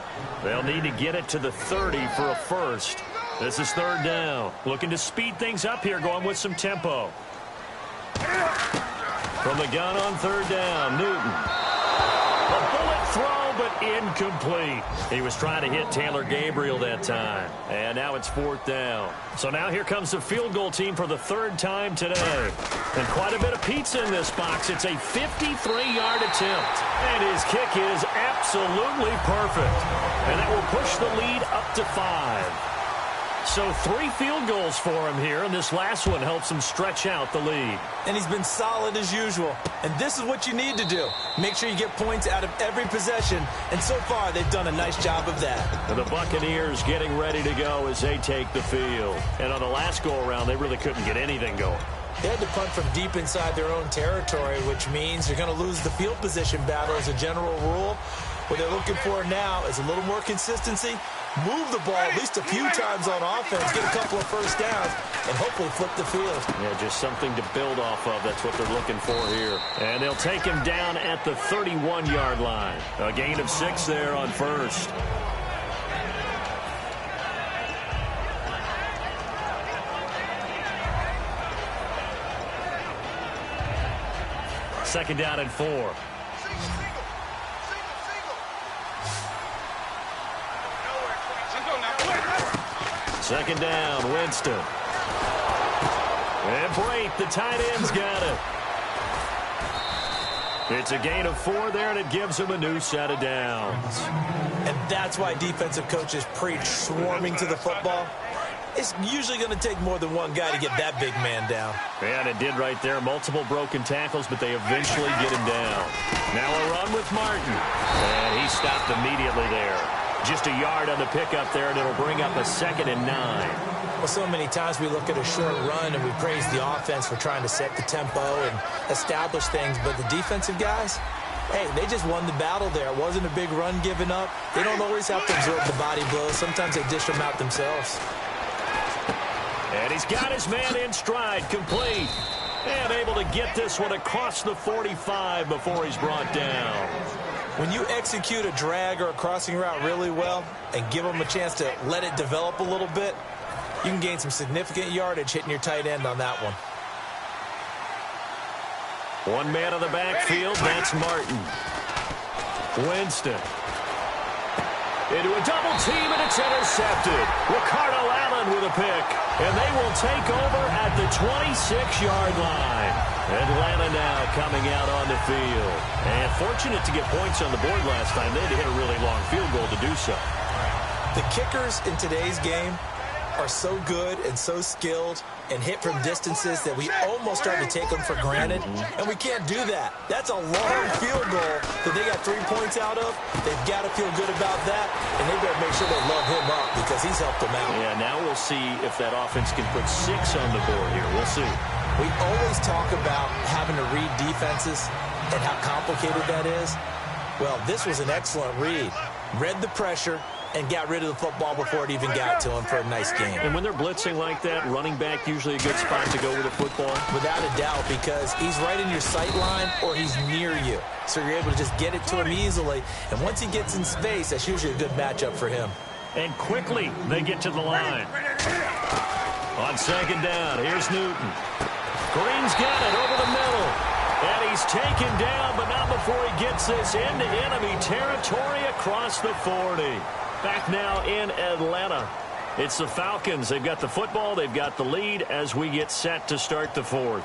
C: They'll need to get it to the 30 for a first. This is third down. Looking to speed things up here, going with some tempo. From the gun on third down, Newton. A bullet throw, but incomplete. He was trying to hit Taylor Gabriel that time. And now it's fourth down. So now here comes the field goal team for the 3rd time today. And quite a bit of pizza in this box. It's a 53-yard attempt. And his kick is absolutely perfect. And that will push the lead up to 5. So 3 field goals for him here, and this last one helps him stretch out the lead.
D: And he's been solid as usual. And this is what you need to do. Make sure you get points out of every possession. And so far, they've done a nice job of that.
C: The Buccaneers getting ready to go as they take the field. And on the last go-around, they really couldn't get anything going.
D: They had to punt from deep inside their own territory, which means you're going to lose the field position battle as a general rule. What they're looking for now is a little more consistency, move the ball at least a few times on offense, get a couple of first downs, and hopefully flip the field.
C: Yeah, just something to build off of. That's what they're looking for here. And they'll take him down at the 31-yard line. A gain of 6 there on first. Second down and 4. Second down, Winston. And Brate, the tight end's got it. It's a gain of 4 there, and it gives him a new set of downs.
D: And that's why defensive coaches preach swarming to the football. It's usually going to take more than one guy to get that big man down.
C: And it did right there. Multiple broken tackles, but they eventually get him down. Now a run with Martin. And he stopped immediately there. Just a yard on the pickup there, and it'll bring up a 2nd and 9.
D: Well, so many times we look at a short run and we praise the offense for trying to set the tempo and establish things, but the defensive guys, hey, they just won the battle there. It wasn't a big run given up. They don't always have to absorb the body blows. Sometimes they dish them out themselves.
C: And he's got his man in stride, complete. And able to get this one across the 45 before he's brought down.
D: When you execute a drag or a crossing route really well and give them a chance to let it develop a little bit, you can gain some significant yardage hitting your tight end on that one.
C: One man on the backfield, that's Martin. Winston. Into a double team, and it's intercepted. Ricardo Allen with a pick. And they will take over at the 26-yard line. Atlanta now coming out on the field. And fortunate to get points on the board last time. They had to hit a really long field goal to do so.
D: The kickers in today's game are so good and so skilled and hit from distances that we almost start to take them for granted. And we can't do that. That's a long field goal that they got 3 points out of. They've got to feel good about that, and they better make sure they love him up because he's helped them out.
C: Yeah, now we'll see if that offense can put 6 on the board here. We'll see.
D: We always talk about having to read defenses and how complicated that is. Well, this was an excellent read. Read the pressure and got rid of the football before it even got to him for a nice game.
C: And when they're blitzing like that, running back usually a good spot to go with the football?
D: Without a doubt, because he's right in your sight line or he's near you. So you're able to just get it to him easily. And once he gets in space, that's usually a good matchup for him.
C: And quickly, they get to the line. On second down, here's Newton. Green's got it over the middle. And he's taken down, but not before he gets this into enemy territory across the 40. Back now in Atlanta. It's the Falcons. They've got the football. They've got the lead as we get set to start the 4th.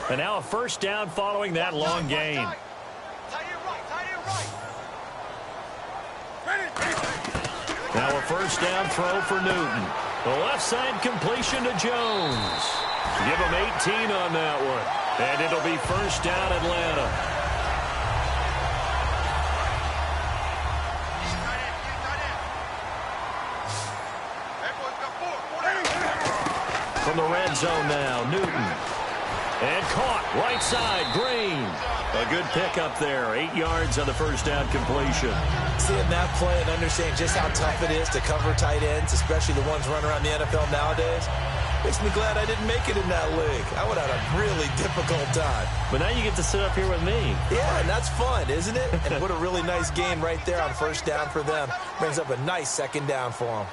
C: And now a first down following that long gain. Now a first down throw for Newton. The left side completion to Jones. Give him 18 on that one. And it'll be first down Atlanta. From the red zone now, Newton. And caught, right side, Green. A good pickup there, 8 yards on the first down completion.
D: Seeing that play and understanding just how tough it is to cover tight ends, especially the ones running around the NFL nowadays, makes me glad I didn't make it in that league. I would have had a really difficult time.
C: But now you get to sit up here with me.
D: Yeah, and that's fun, isn't it? And what a really nice game right there on first down for them. Brings up a nice second down for them.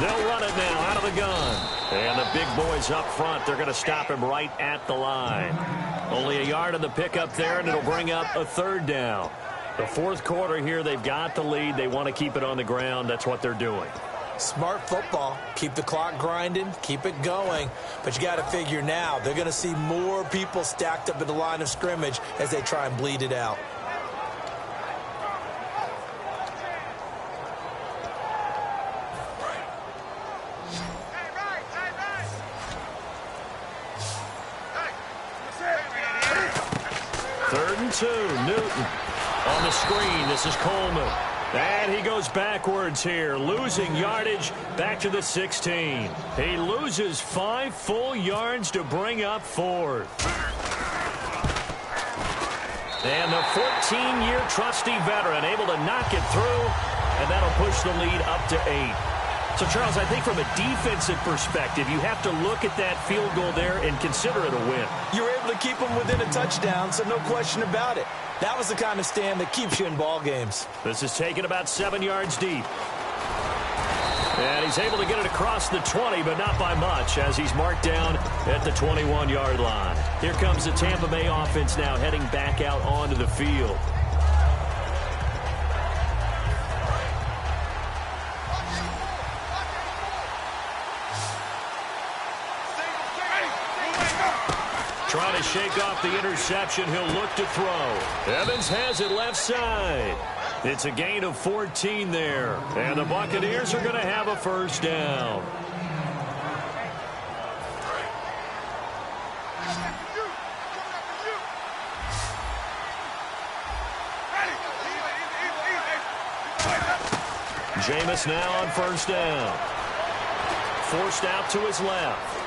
C: They'll run it now out of the gun. And the big boys up front, they're going to stop him right at the line. Only a yard on the pickup there, and it'll bring up a third down. The fourth quarter here, they've got the lead. They want to keep it on the ground. That's what they're doing.
D: Smart football. Keep the clock grinding. Keep it going. But you got to figure now, they're going to see more people stacked up at the line of scrimmage as they try and bleed it out.
C: Third and 2, Newton on the screen. This is Coleman. And he goes backwards here, losing yardage back to the 16. He loses 5 full yards to bring up fourth. And the 14-year trusty veteran able to knock it through, and that'll push the lead up to 8. So, Charles, I think from a defensive perspective, you have to look at that field goal there and consider it a win.
D: You were able to keep them within a touchdown, so no question about it. That was the kind of stand that keeps you in ball games.
C: This is taken about 7 yards deep. And he's able to get it across the 20, but not by much, as he's marked down at the 21-yard line. Here comes the Tampa Bay offense now heading back out onto the field. Trying to shake off the interception. He'll look to throw. Evans has it left side. It's a gain of 14 there. And the Buccaneers are going to have a first down. Jameis now on first down. Forced out to his left.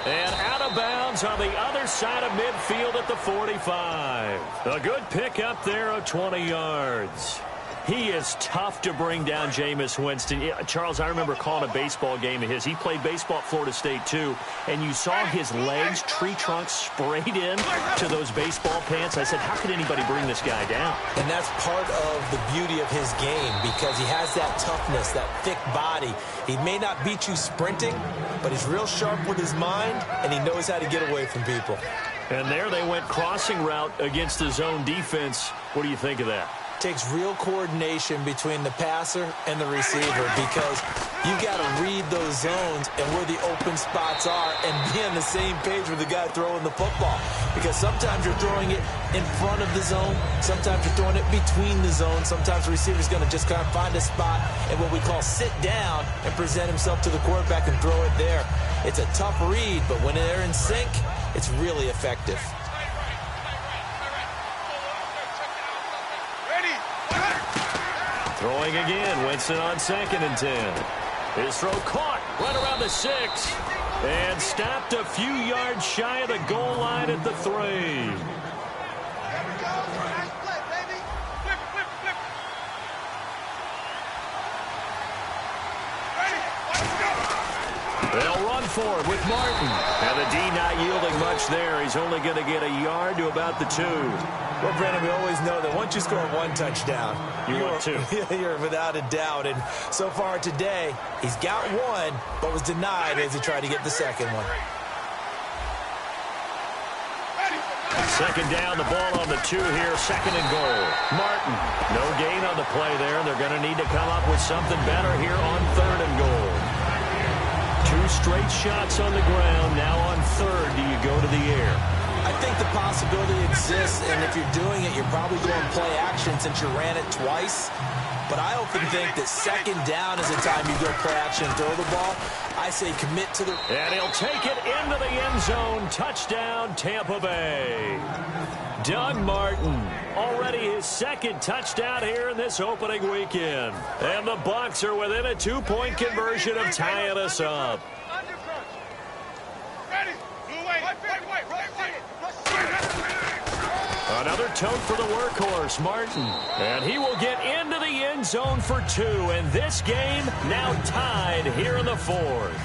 C: And out of bounds on the other side of midfield at the 45. A good pick up there of 20 yards. He is tough to bring down, Jameis Winston. Yeah, Charles, I remember calling a baseball game of his. He played baseball at Florida State, too. And you saw his legs, tree trunks sprayed in to those baseball pants. I said, how could anybody bring this guy down?
D: And that's part of the beauty of his game, because he has that toughness, that thick body. He may not beat you sprinting, but he's real sharp with his mind, and he knows how to get away from people.
C: And there they went crossing route against the zone defense. What do you think of that?
D: Takes real coordination between the passer and the receiver, because you got to read those zones and where the open spots are and be on the same page with the guy throwing the football. Because sometimes you're throwing it in front of the zone, sometimes you're throwing it between the zones, sometimes the receiver's going to just kind of find a spot and what we call sit down and present himself to the quarterback and throw it there. It's a tough read, but when they're in sync, it's really effective.
C: Throwing again, Winston on 2nd and 10. His throw caught right around the 6. And stopped a few yards shy of the goal line at the 3. They'll run for it with Martin. And the D not yielding much there. He's only going to get a yard to about the 2.
D: Well, Brandon, we always know that once you score 1 touchdown,
C: you're 2.
D: You're without a doubt. And so far today, he's got 1, but was denied as he tried to get the second one.
C: Second down, the ball on the 2 here, 2nd and goal. Martin, no gain on the play there. They're going to need to come up with something better here on 3rd and goal. 2 straight shots on the ground. Now on 3rd, do you go to the air?
D: I think the possibility exists, and if you're doing it, you're probably going play action since you ran it twice. But I often think that 2nd down is the time you go play action and throw the ball. I say commit to the...
C: And he'll take it into the end zone. Touchdown, Tampa Bay. Doug Martin, already his 2nd touchdown here in this opening weekend. And the Bucs are within a 2-point conversion of tying us up. Another tote for the workhorse, Martin. And he will get into the end zone for 2. And this game now tied here in the 4th.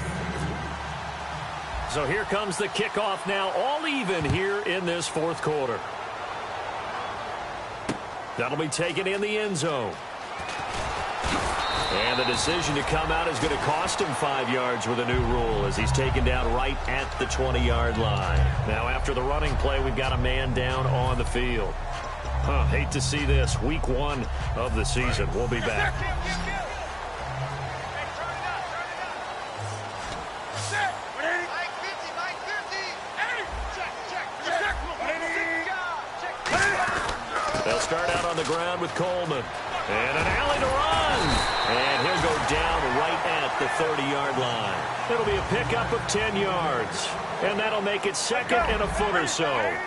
C: So here comes the kickoff now, all even here in this 4th quarter. That'll be taken in the end zone. And the decision to come out is going to cost him 5 yards with a new rule as he's taken down right at the 20-yard line. Now, after the running play, we've got a man down on the field. Hate to see this. Week 1 of the season. We'll be back. They'll start out on the ground with Coleman. And an alley to run. And he'll go down right at the 30-yard line. It'll be a pickup of 10 yards. And that'll make it second and a foot or so.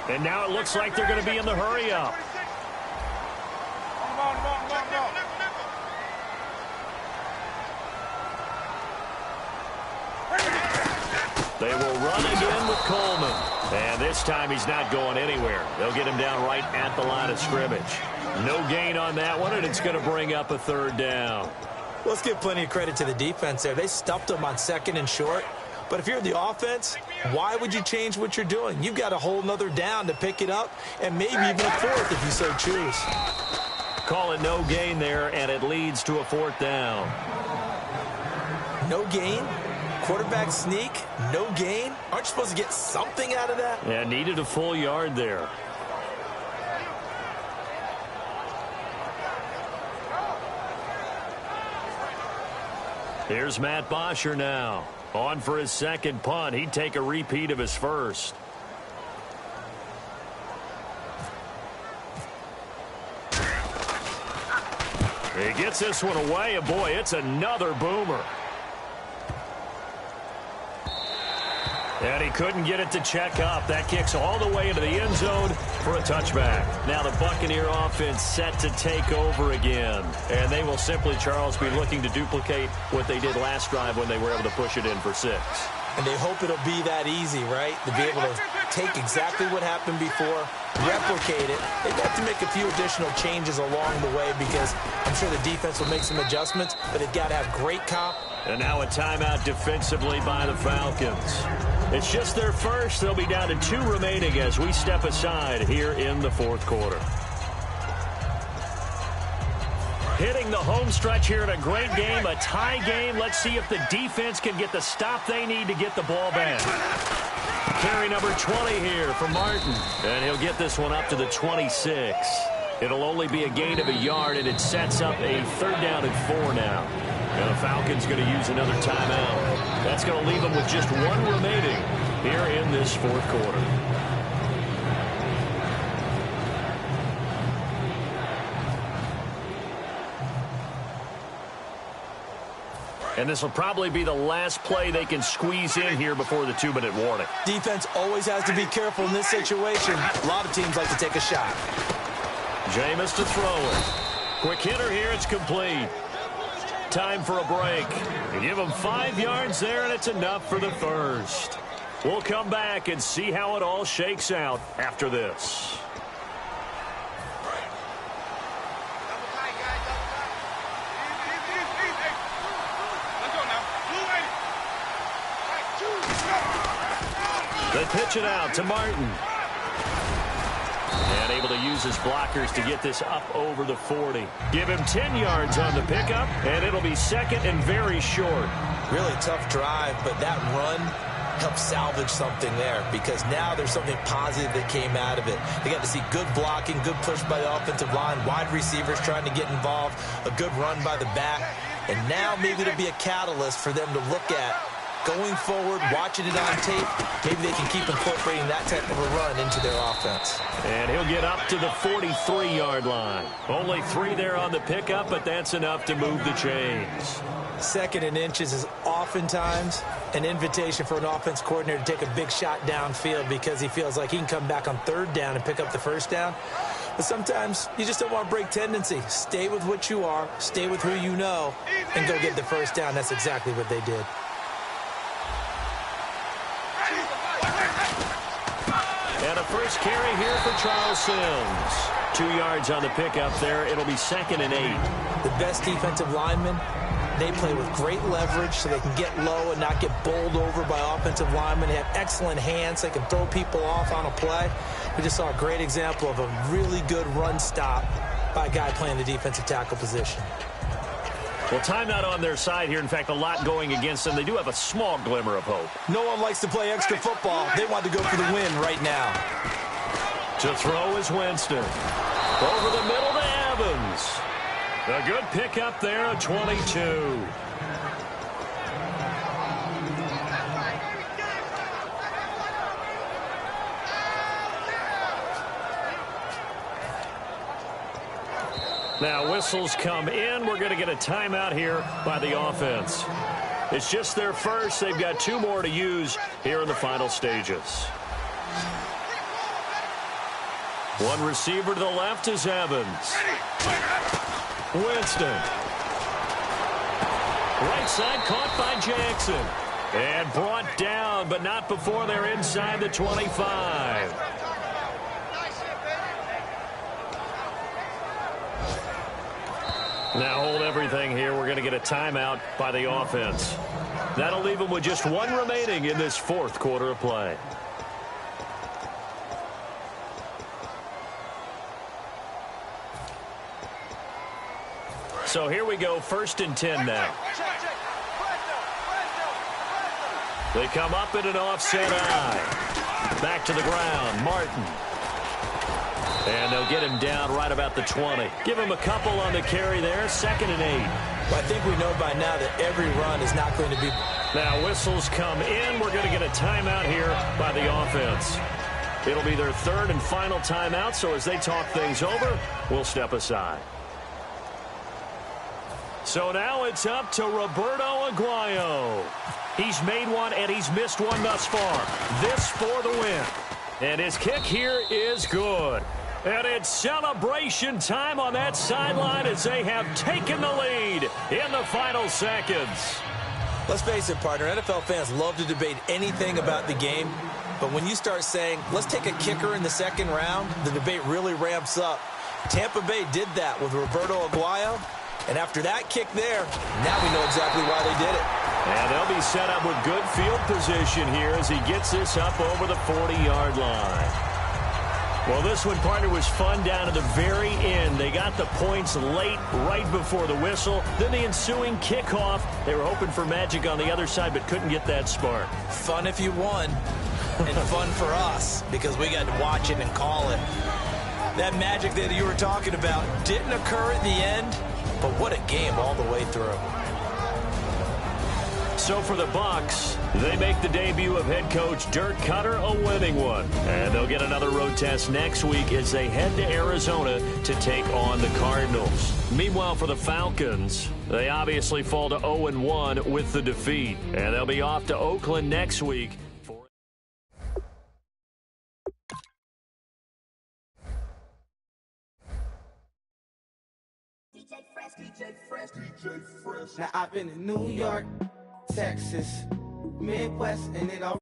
C: And now it looks like they're going to be in the hurry-up. They will run again with Coleman. And this time he's not going anywhere. They'll get him down right at the line of scrimmage. No gain on that one, and it's going to bring up a third down.
D: Let's give plenty of credit to the defense there. They stuffed them on second and short. But if you're the offense, why would you change what you're doing? You've got a whole nother down to pick it up, and maybe even a fourth if you so choose.
C: Call it no gain there, and it leads to a fourth down.
D: No gain? Quarterback sneak? No gain? Aren't you supposed to get something out of that?
C: Yeah, needed a full yard there. Here's Matt Bosher now. On for his second punt. He'd take a repeat of his first. He gets this one away, and boy, it's another boomer. And he couldn't get it to check up. That kicks all the way into the end zone for a touchback. Now the Buccaneer offense set to take over again. And they will simply, Charles, be looking to duplicate what they did last drive when they were able to push it in for 6.
D: And they hope it'll be that easy, right? To be able to take exactly what happened before, replicate it. They've got to make a few additional changes along the way because I'm sure the defense will make some adjustments, but they've got to have great comp.
C: And now a timeout defensively by the Falcons. It's just their first. They'll be down to 2 remaining as we step aside here in the fourth quarter. Hitting the home stretch here in a great game, a tie game. Let's see if the defense can get the stop they need to get the ball back. Carry number 20 here for Martin. And he'll get this one up to the 26. It'll only be a gain of a yard, and it sets up a third down and 4 now. And the Falcons going to use another timeout. That's going to leave them with just 1 remaining here in this fourth quarter. And this will probably be the last play they can squeeze in here before the 2-minute warning.
D: Defense always has to be careful in this situation. A lot of teams like to take a shot.
C: Jameis to throw it. Quick hitter here. It's complete. Time for a break. You give them 5 yards there, and it's enough for the first. We'll come back and see how it all shakes out after this. They pitch it out to Martin. And able to use his blockers to get this up over the 40. Give him 10 yards on the pickup, and it'll be second and very short.
D: Really tough drive, but that run helped salvage something there because now there's something positive that came out of it. They got to see good blocking, good push by the offensive line, wide receivers trying to get involved, a good run by the back, and now maybe it'll be a catalyst for them to look at going forward, watching it on tape. Maybe they can keep incorporating that type of a run into their offense.
C: And he'll get up to the 43-yard line. Only 3 there on the pickup, but that's enough to move the chains.
D: Second and inches is oftentimes an invitation for an offense coordinator to take a big shot downfield because he feels like he can come back on third down and pick up the first down. But sometimes you just don't want to break tendency. Stay with what you are, stay with who you know, and go get the first down. That's exactly what they did.
C: And a first carry here for Charles Sims. 2 yards on the pickup there. It'll be second and 8.
D: The best defensive linemen, they play with great leverage so they can get low and not get bowled over by offensive linemen. They have excellent hands. They can throw people off on a play. We just saw a great example of a really good run stop by a guy playing the defensive tackle position.
C: Well, timeout on their side here. In fact, a lot going against them. They do have a small glimmer of hope.
D: No one likes to play extra football. They want to go for the win right now.
C: To throw is Winston. Over the middle to Evans. A good pickup there at 22. Now whistles come in. We're going to get a timeout here by the offense. It's just their first. They've got 2 more to use here in the final stages. One receiver to the left is Evans. Winston. Right side caught by Jackson. And brought down, but not before they're inside the 25. Now hold everything here. We're going to get a timeout by the offense. That'll leave them with just 1 remaining in this 4th quarter of play. So here we go, 1st and 10 now. They come up in an offset eye. Back to the ground, Martin. And they'll get him down right about the 20. Give him a couple on the carry there, 2nd and 8.
D: Well, I think we know by now that every run is not going to be...
C: Now whistles come in. We're going to get a timeout here by the offense. It'll be their 3rd and final timeout, so as they talk things over, we'll step aside. So now it's up to Roberto Aguayo. He's made one and he's missed one thus far. This for the win. And his kick here is good. And it's celebration time on that sideline as they have taken the lead in the final seconds.
D: Let's face it, partner, NFL fans love to debate anything about the game. But when you start saying, let's take a kicker in the 2nd round, the debate really ramps up. Tampa Bay did that with Roberto Aguayo. And after that kick there, now we know exactly why they did it.
C: And they'll be set up with good field position here as he gets this up over the 40-yard line. Well, this one, partner, was fun down to the very end. They got the points late, right before the whistle. Then the ensuing kickoff. They were hoping for magic on the other side, but couldn't get that spark.
D: Fun if you won, and fun for us, because we got to watch it and call it. That magic that you were talking about didn't occur at the end, but what a game all the way through.
C: So for the Bucs, they make the debut of head coach Dirk Cutter, a winning one. And they'll get another road test next week as they head to Arizona to take on the Cardinals. Meanwhile, for the Falcons, they obviously fall to 0-1 with the defeat. And they'll be off to Oakland next week.
E: Now I've been in New York, Texas, Midwest, and it all